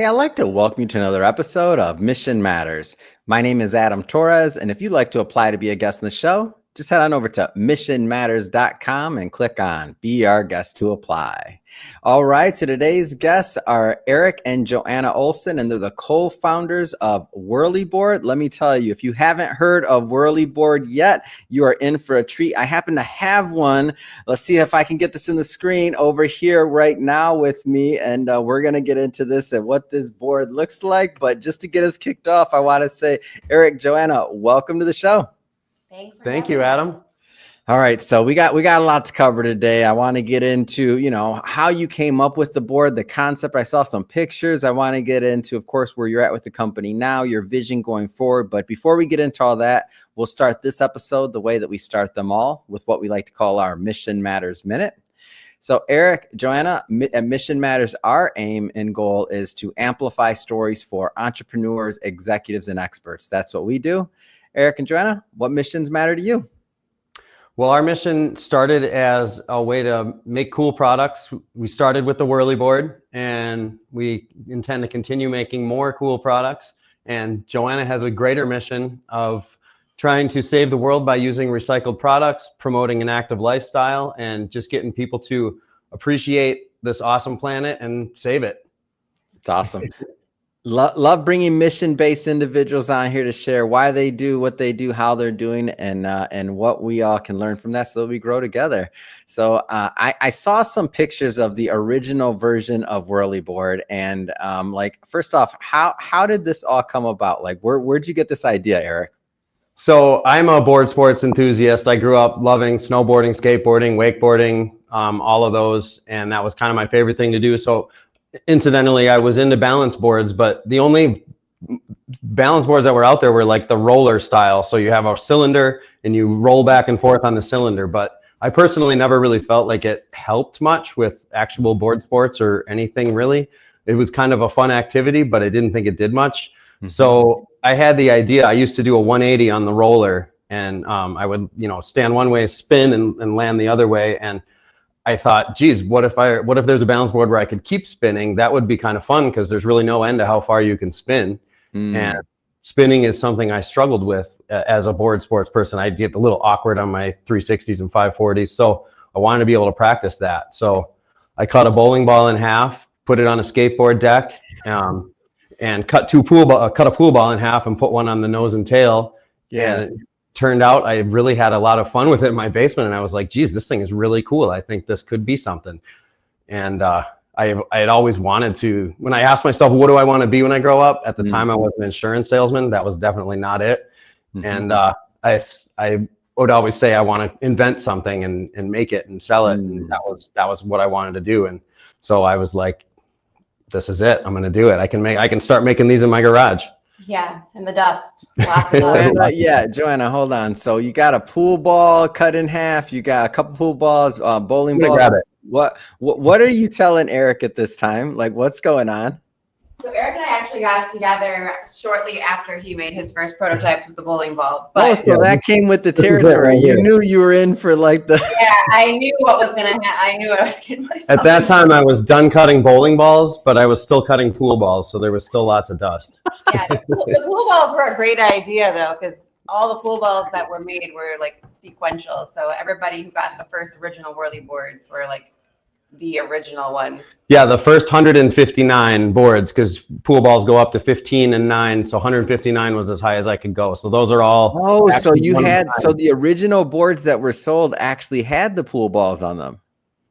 Hey, I'd like to welcome you to another episode of Mission Matters. My name is Adam Torres, and if you'd like to apply to be a guest on the show, just head on over to missionmatters.com and click on Be Our Guest to Apply. All right, so today's guests are Erik and Joanna Olsen, and they're the co-founders of Whirly Board. Let me tell you, if you haven't heard of Whirly Board yet, you are in for a treat. I happen to have one. Let's see if I can get this in the screen over here right now with me, and we're going to get into this and what this board looks like. But just to get us kicked off, I want to say, Erik, Joanna, welcome to the show. Thank you, Adam. All right, so we got a lot to cover today. I want to get into, how you came up with the board, the concept. I saw some pictures. I want to get into, of course, where you're at with the company now, your vision going forward. But before we get into all that, we'll start this episode the way that we start them all, with what we like to call our Mission Matters Minute. So Erik, Joanna, at Mission Matters, our aim and goal is to amplify stories for entrepreneurs, executives, and experts. That's what we do. Erik and Joanna, what missions matter to you? Well, our mission started as a way to make cool products. We started with the Whirly board, and we intend to continue making more cool products. And Joanna has a greater mission of trying to save the world by using recycled products, promoting an active lifestyle, and just getting people to appreciate this awesome planet and save it. It's awesome. Love bringing mission-based individuals on here to share why they do what they do, how they're doing, and what we all can learn from that so that we grow together. So I saw some pictures of the original version of Whirly Board, and first off, how did this all come about? Like, where'd you get this idea, Erik? So I'm a board sports enthusiast. I grew up loving snowboarding, skateboarding, wakeboarding, all of those, and that was kind of my favorite thing to do. So incidentally, I was into balance boards, but the only balance boards that were out there were like the roller style. So you have a cylinder and you roll back and forth on the cylinder. But I personally never really felt like it helped much with actual board sports or anything really. It was kind of a fun activity, but I didn't think it did much. Mm-hmm. So I had the idea. I used to do a 180 on the roller, and I would, stand one way, spin, and land the other way. And I thought, geez, what if there's a balance board where I could keep spinning? That would be kind of fun because there's really no end to how far you can spin. And spinning is something I struggled with as a board sports person. I'd get a little awkward on my 360s and 540s. So I wanted to be able to practice that. So I cut a bowling ball in half, put it on a skateboard deck, and cut a pool ball in half and put one on the nose and tail. Yeah. And turned out I really had a lot of fun with it in my basement, and I was like, geez, this thing is really cool. I think this could be something. And I had always wanted to, when I asked myself, what do I want to be when I grow up? At the time, I was an insurance salesman. That was definitely not it. And I would always say I want to invent something and make it and sell it. And that was what I wanted to do. And so I was like, this is it. I'm going to do it. I can start making these in my garage. Yeah, in the dust. Lots of dust. Joanna, hold on. So you got a pool ball cut in half. You got a couple pool balls, bowling balls. Grab it. What are you telling Erik at this time? Like, what's going on? So Erik and I actually got together shortly after he made his first prototypes with the bowling ball. That came with the territory. You knew you were in for like the. Yeah, I knew what was gonna happen. I knew what I was getting myself. At that time, I was done cutting bowling balls, but I was still cutting pool balls, so there was still lots of dust. Yeah, the pool balls were a great idea though, because all the pool balls that were made were like sequential. So everybody who got the first original Whirly boards were like the original ones. Yeah, the first 159 boards, because pool balls go up to 15 and 9, so 159 was as high as I could go. So those are all. Oh, so the original boards that were sold actually had the pool balls on them.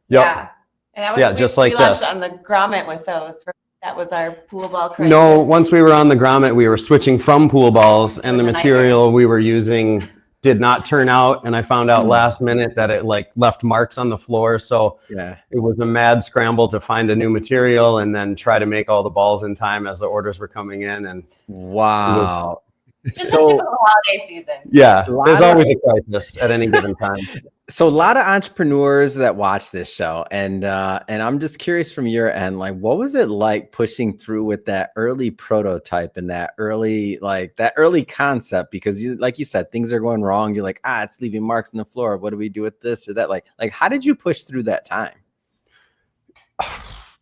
Yep. Yeah, and that was just like this. On the grommet with those. That was our pool ball craze. No, once we were on the grommet, we were switching from pool balls, and the material we were using did not turn out, and I found out last minute that it left marks on the floor. So it was a mad scramble to find a new material and then try to make all the balls in time as the orders were coming in. And wow. So the holiday season. Yeah, there's always a crisis at any given time. So a lot of entrepreneurs that watch this show, and I'm just curious from your end, like, what was it like pushing through with that early prototype and that early concept? Because like you said, things are going wrong. You're like, it's leaving marks on the floor. What do we do with this or that? Like, how did you push through that time?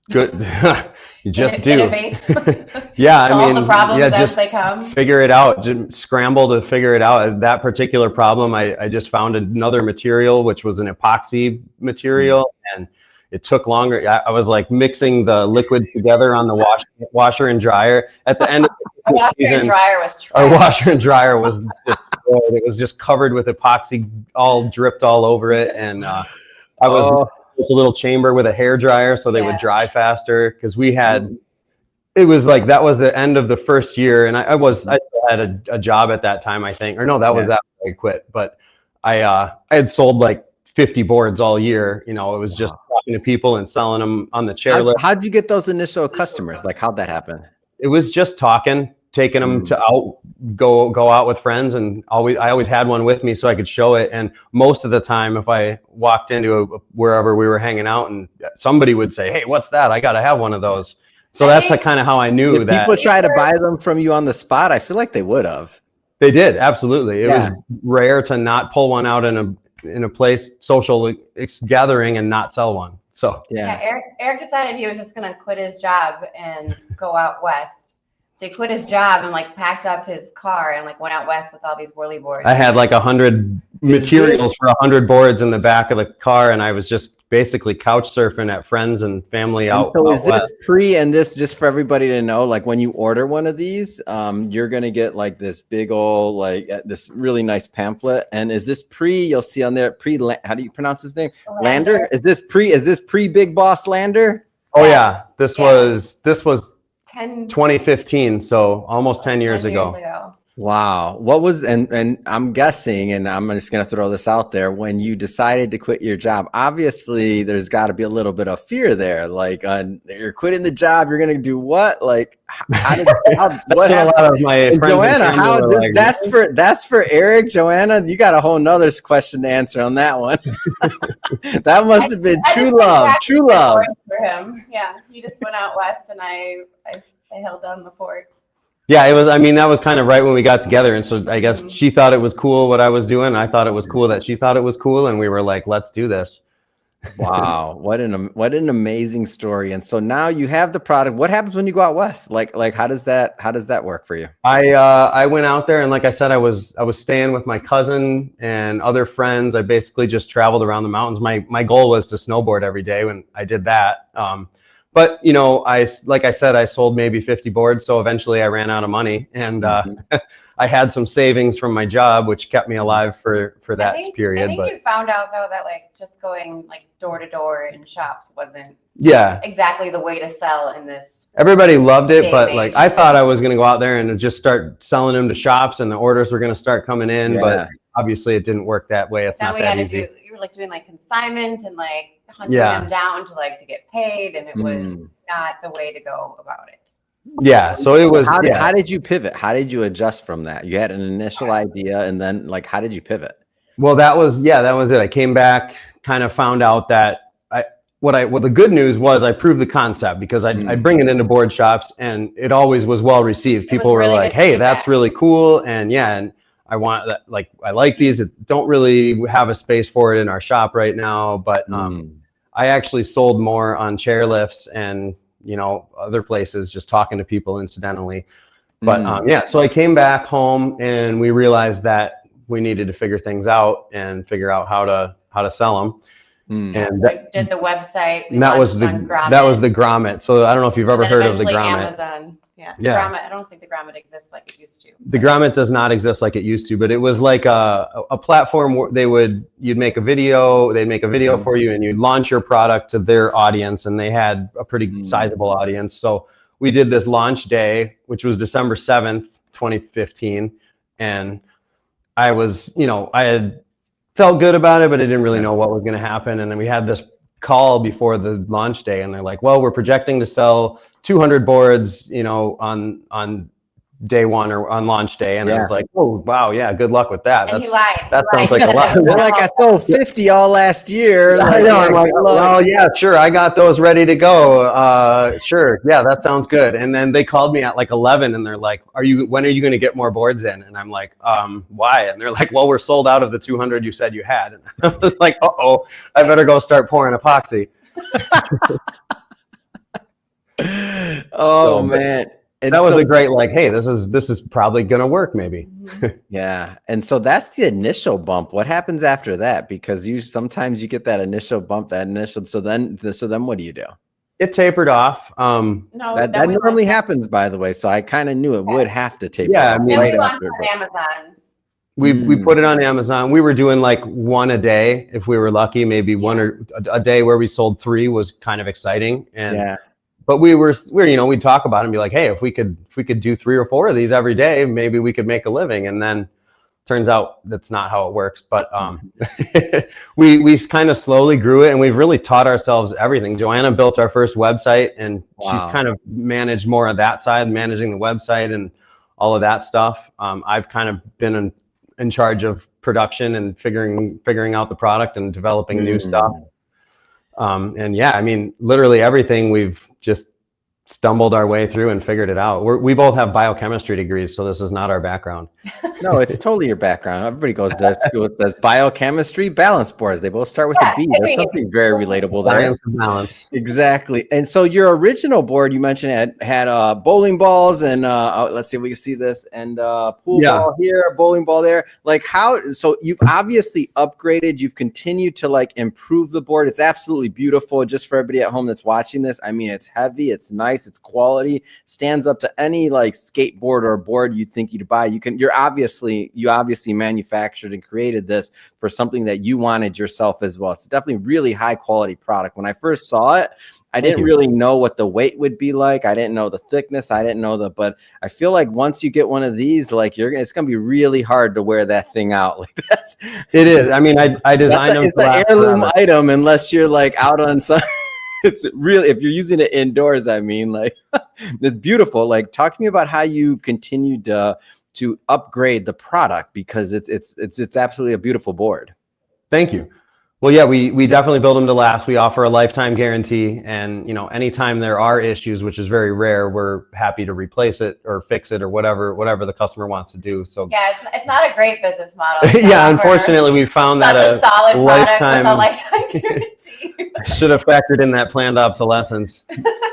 Good. You just do. Innovate. Yeah, I Solve mean, the problems yeah, as just they come. figure it out. Just scramble to figure it out. That particular problem, I just found another material, which was an epoxy material, and it took longer. I was like mixing the liquids together on the washer and dryer. At the end of the Washer season, and dryer was our trash. washer and dryer was destroyed. It was just covered with epoxy, all dripped all over it, and I was with a little chamber with a hair dryer so they would dry faster, because we had. It was like that was the end of the first year, and I still had a job at that time, I think, or no, that was after I quit. But I had sold like 50 boards all year. You know, it was just talking to people and selling them on the chairlift. How'd you get those initial customers? Like, how'd that happen? It was just talking, taking them to go out with friends, and I always had one with me so I could show it. And most of the time, if I walked into wherever we were hanging out, and somebody would say, "Hey, what's that? I got to have one of those." So that's kind of how I knew that. People try to buy them from you on the spot. I feel like they would have. They did, absolutely. It was rare to not pull one out in a place, social gathering, and not sell one. So Erik decided he was just gonna quit his job and go out west. So he quit his job and like packed up his car and like went out west with all these Whirly boards. I had like 100 materials for 100 boards in the back of the car, and I was just basically couch surfing at friends and family out. So is west. this free? And this just for everybody to know, like when you order one of these, you're gonna get like this big old this really nice pamphlet. And is this you'll see on there how do you pronounce his name? Lander? Is this pre Big Boss Lander? Oh yeah, this was 2015, so almost 10 years ago. Wow. What was, and I'm guessing, and I'm just going to throw this out there, when you decided to quit your job, obviously there's got to be a little bit of fear there. Like, you're quitting the job, you're going to do what? Like, what happened? Joanna, that's for Erik. Joanna, you got a whole nother question to answer on that one. That must have been true love. For him. Yeah. He just went out west and I held down the fort. Yeah, it was. I mean, that was kind of right when we got together, and so I guess she thought it was cool what I was doing. I thought it was cool that she thought it was cool, and we were like, "Let's do this." Wow, what an amazing story! And so now you have the product. What happens when you go out west? Like how does that work for you? I went out there, and like I said, I was staying with my cousin and other friends. I basically just traveled around the mountains. My goal was to snowboard every day when I did that. But, you know, like I said, I sold maybe 50 boards. So eventually I ran out of money, and I had some savings from my job, which kept me alive for that period. I think you found out though that like just going like door to door in shops wasn't exactly the way to sell in this. Everybody loved it, but like I thought I was going to go out there and just start selling them to shops, and the orders were going to start coming in. But obviously it didn't work that way. It's not that easy. You were like doing like consignment and like hunting them down to get paid, and it was not the way to go about it. Yeah, so it was. How did you pivot? How did you adjust from that? You had an initial idea, and then like how did you pivot? Well, that was it. I came back, kind of found out that the good news was I proved the concept, because I'd bring it into board shops, and it always was well received. People were like, "Hey, that's really cool," and and I want that. Like, I like these. Don't really have a space for it in our shop right now, but I actually sold more on chairlifts and other places, just talking to people incidentally. But so I came back home, and we realized that we needed to figure things out and figure out how to sell them. And we did the website. And that was the grommet. So I don't know if you've ever heard of the grommet. Amazon. Yeah. Grommet, I don't think the grommet exists like it used to. The grommet does not exist like it used to, but it was like a platform where you'd make a video, they'd make a video for you, and you'd launch your product to their audience, and they had a pretty sizable audience. So we did this launch day, which was December 7th, 2015. And I was, I had felt good about it, but I didn't really know what was going to happen. And then we had this call before the launch day, and they're like, "Well, we're projecting to sell 200 boards, on day one or on launch day." And I was like, "Oh, wow, yeah, good luck with that." And that sounds like a lot. They're like, "I sold 50 all last year." I know. I'm like, "Well, yeah, sure, I got those ready to go. Sure, yeah, that sounds good." And then they called me at like 11, and they're like, "When are you going to get more boards in?" And I'm like, "Why?" And they're like, "Well, we're sold out of the 200 you said you had." And I was like, "Uh-oh, I better go start pouring epoxy." Oh So, man. And that was so a great, like, hey, this is probably gonna work maybe. yeah. And so that's the initial bump. What happens after that? Because sometimes you get that initial bump, so then what do you do? It tapered off. No, That then we normally launched- happens, by the way. So I kind of knew it would have to taper Yeah, I off mean- Then right we launched after. on Amazon. We put it on Amazon. We were doing like one a day if we were lucky. Maybe one or a day where we sold 3 was kind of exciting. And Yeah. but we're we'd talk about it and be like, hey, if we could do 3 or 4 of these every day, maybe we could make a living. And then turns out that's not how it works. But we kind of slowly grew it, and we've really taught ourselves everything. Joanna built our first website, and she's Wow. kind of managed more of that side, managing the website and all of that stuff. I've kind of been in charge of production and figuring out the product and developing new stuff. And yeah, I mean, literally everything we've just stumbled our way through and figured it out. We both have biochemistry degrees, so this is not our background. No, it's totally your background. Everybody goes to school. It says biochemistry, balance boards. They both start with a B. There's something very relatable there. Science of balance. Exactly. And so your original board you mentioned had bowling balls and let's see if we can see this, and pool ball here, bowling ball there. Like so you've obviously upgraded, you've continued to like improve the board. It's absolutely beautiful. Just for everybody at home that's watching this, I mean, it's heavy, it's nice, it's quality, stands up to any like skateboard or board you'd think you'd buy. You obviously manufactured and created this for something that you wanted yourself as well. It's definitely really high quality product. When I first saw it, I didn't really know what the weight would be like. I didn't know the thickness. I didn't know but I feel like once you get one of these, like it's going to be really hard to wear that thing out. Like it is. I mean, I designed them. It's an heirloom item unless you're like out on some. It's really, if you're using it indoors, I mean, like it's beautiful. Like talk to me about how you continued to upgrade the product, because it's absolutely a beautiful board. Thank you. Well, yeah, we definitely build them to last. We offer a lifetime guarantee, and anytime there are issues, which is very rare, we're happy to replace it or fix it or whatever the customer wants to do. So yeah, it's not a great business model. Yeah, unfortunately, we found that a solid lifetime guarantee. should have factored in that planned obsolescence.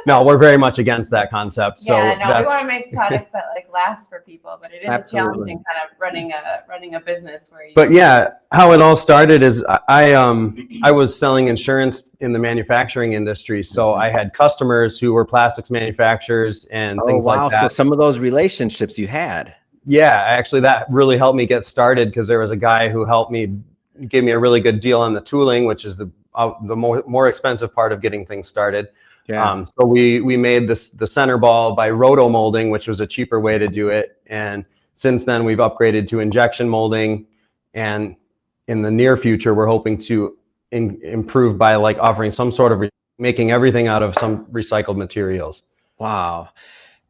No, we're very much against that concept. So we want to make products that like last for people, but it is Absolutely. a challenging kind of running a business where you. But yeah, how it all started is I was selling insurance in the manufacturing industry, so I had customers who were plastics manufacturers and things like that. So some of those relationships you had. Yeah, actually, that really helped me get started, because there was a guy who gave me a really good deal on the tooling, which is the more expensive part of getting things started. Yeah. So we made the center ball by roto molding, which was a cheaper way to do it. And since then, we've upgraded to injection molding, and in the near future, we're hoping to improve by like offering some sort of making everything out of some recycled materials. Wow.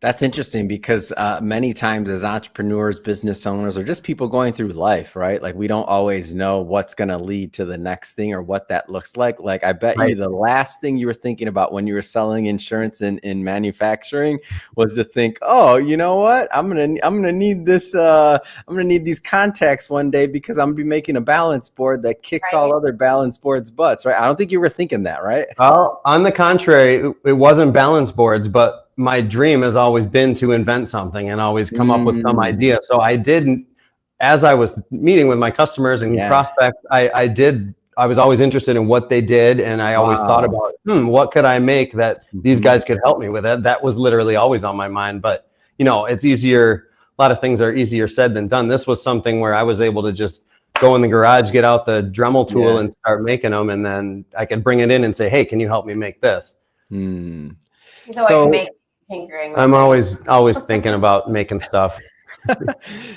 That's interesting, because many times as entrepreneurs, business owners, or just people going through life, right? Like we don't always know what's going to lead to the next thing or what that looks like. Like I bet you the last thing you were thinking about when you were selling insurance in manufacturing was to think, oh, you know what? I'm gonna need this. I'm gonna need these contacts one day, because I'm gonna be making a balance board that kicks all other balance boards' butts, right? I don't think you were thinking that, right? Oh, on the contrary, it wasn't balance boards, but my dream has always been to invent something and always come up with some idea. So I didn't, as I was meeting with my customers and prospects, I was always interested in what they did. And I always thought about, what could I make that these guys could help me with it? That was literally always on my mind. But, it's easier. A lot of things are easier said than done. This was something where I was able to just go in the garage, get out the Dremel tool and start making them. And then I could bring it in and say, hey, can you help me make this? So tinkering. I'm always thinking about making stuff.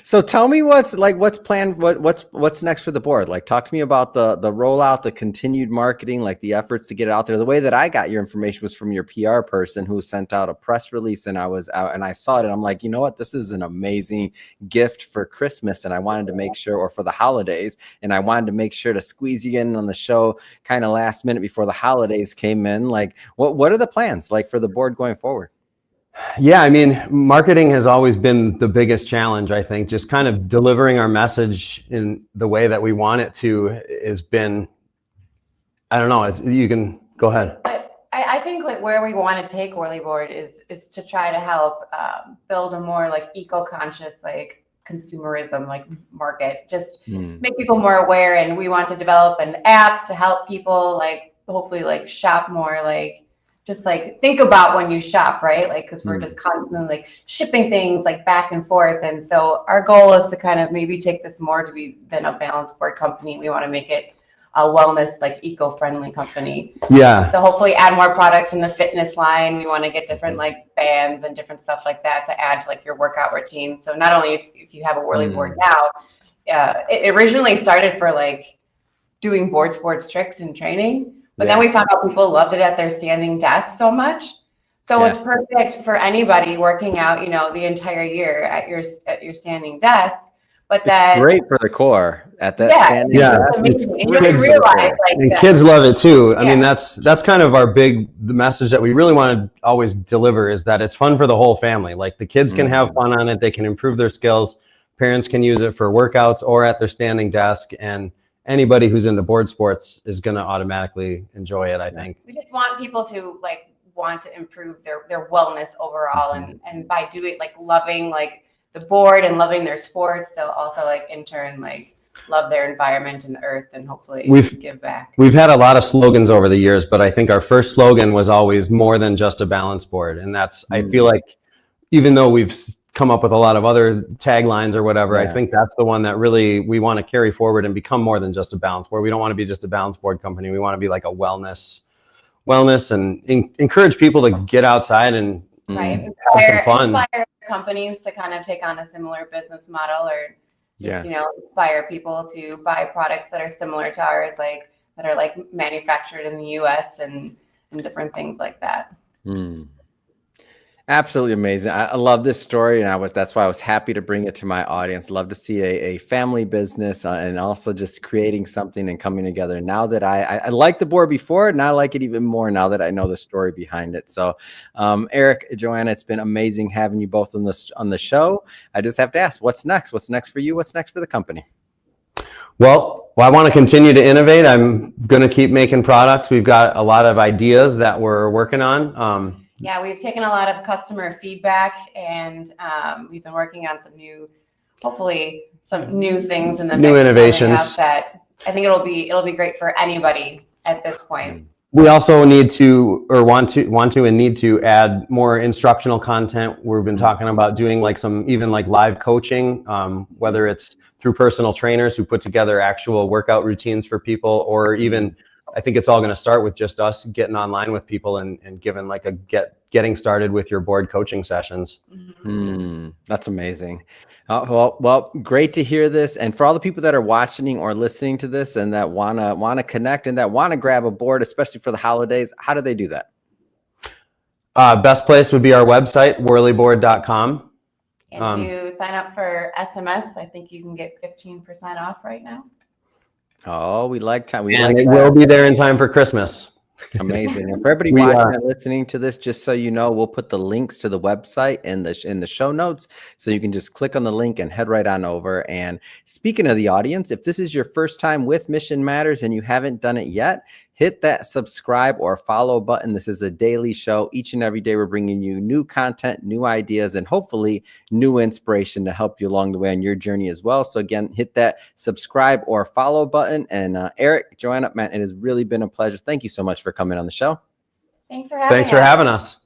So tell me what's planned, what's next for the board? Like talk to me about the rollout, the continued marketing, like the efforts to get it out there. The way that I got your information was from your PR person who sent out a press release, and I was out and I saw it, and I'm like, you know what, this is an amazing gift for Christmas, and I wanted to make sure, or for the holidays, and I wanted to make sure to squeeze you in on the show kind of last minute before the holidays came in. Like what are the plans like for the board going forward? Yeah, I mean, marketing has always been the biggest challenge, I think. Just kind of delivering our message in the way that we want it to has been, I don't know, you can go ahead. I I think like where we want to take Whirly Board is to try to help build a more like eco-conscious like consumerism like market. Just make people more aware, and we want to develop an app to help people like hopefully like shop more, like just like think about when you shop, right? Like because we're just constantly like shipping things like back and forth, and so our goal is to kind of maybe take this more to be than a balance board company. We want to make it a wellness, like eco-friendly company. Yeah. So hopefully add more products in the fitness line. We want to get different like bands and different stuff like that to add to like your workout routine. So not only if you have a Whirly board now, it originally started for like doing board sports tricks and training, but then we found out people loved it at their standing desk so much. So it's perfect for anybody working out, you know, the entire year at your standing desk. But it's great for the core at that standing. It's amazing. And you realize like kids love it too. I mean, that's kind of the message that we really want to always deliver, is that it's fun for the whole family. Like the kids can have fun on it, they can improve their skills, parents can use it for workouts or at their standing desk, and anybody who's into board sports is going to automatically enjoy it, I think. We just want people to like want to improve their wellness overall, and by doing like loving like the board and loving their sports, they'll also like in turn like love their environment and the earth, and hopefully give back. We've had a lot of slogans over the years, but I think our first slogan was always more than just a balance board. And that's, I feel like, even though we've come up with a lot of other taglines or whatever, I think that's the one that really we want to carry forward and become more than just a balance board. We don't want to be just a balance board company. We want to be like a wellness and encourage people to get outside and inspire companies to kind of take on a similar business model, or just, you know, inspire people to buy products that are similar to ours, like that are like manufactured in the US and different things like that. Absolutely amazing. I love this story, and that's why I was happy to bring it to my audience. Love to see a family business and also just creating something and coming together. Now that I liked the board before, now I like it even more now that I know the story behind it. So Erik, Joanna, it's been amazing having you both on the show. I just have to ask, what's next? What's next for you? What's next for the company? Well, I want to continue to innovate. I'm going to keep making products. We've got a lot of ideas that we're working on. Yeah, we've taken a lot of customer feedback, and we've been working on hopefully some new things in the new innovations that I think it'll be great for anybody at this point. We also need to, or want to and need to add more instructional content. We've been talking about doing like some even like live coaching, whether it's through personal trainers who put together actual workout routines for people, or even I think it's all going to start with just us getting online with people and giving like a getting started with your board coaching sessions. That's amazing. Well, great to hear this. And for all the people that are watching or listening to this and that wanna connect and that wanna grab a board, especially for the holidays, how do they do that? Best place would be our website, whirlyboard.com. And if you sign up for SMS, I think you can get 15% off right now. Oh, we like time. It will be there in time for Christmas. Amazing. And for everybody watching and listening to this, just so you know, we'll put the links to the website in the show notes, so you can just click on the link and head right on over. And speaking of the audience, if this is your first time with Mission Matters and you haven't done it yet, hit that subscribe or follow button. This is a daily show. Each and every day, we're bringing you new content, new ideas, and hopefully new inspiration to help you along the way on your journey as well. So again, hit that subscribe or follow button. And Erik, Joanna, man, it has really been a pleasure. Thank you so much for coming on the show. Thanks for having us.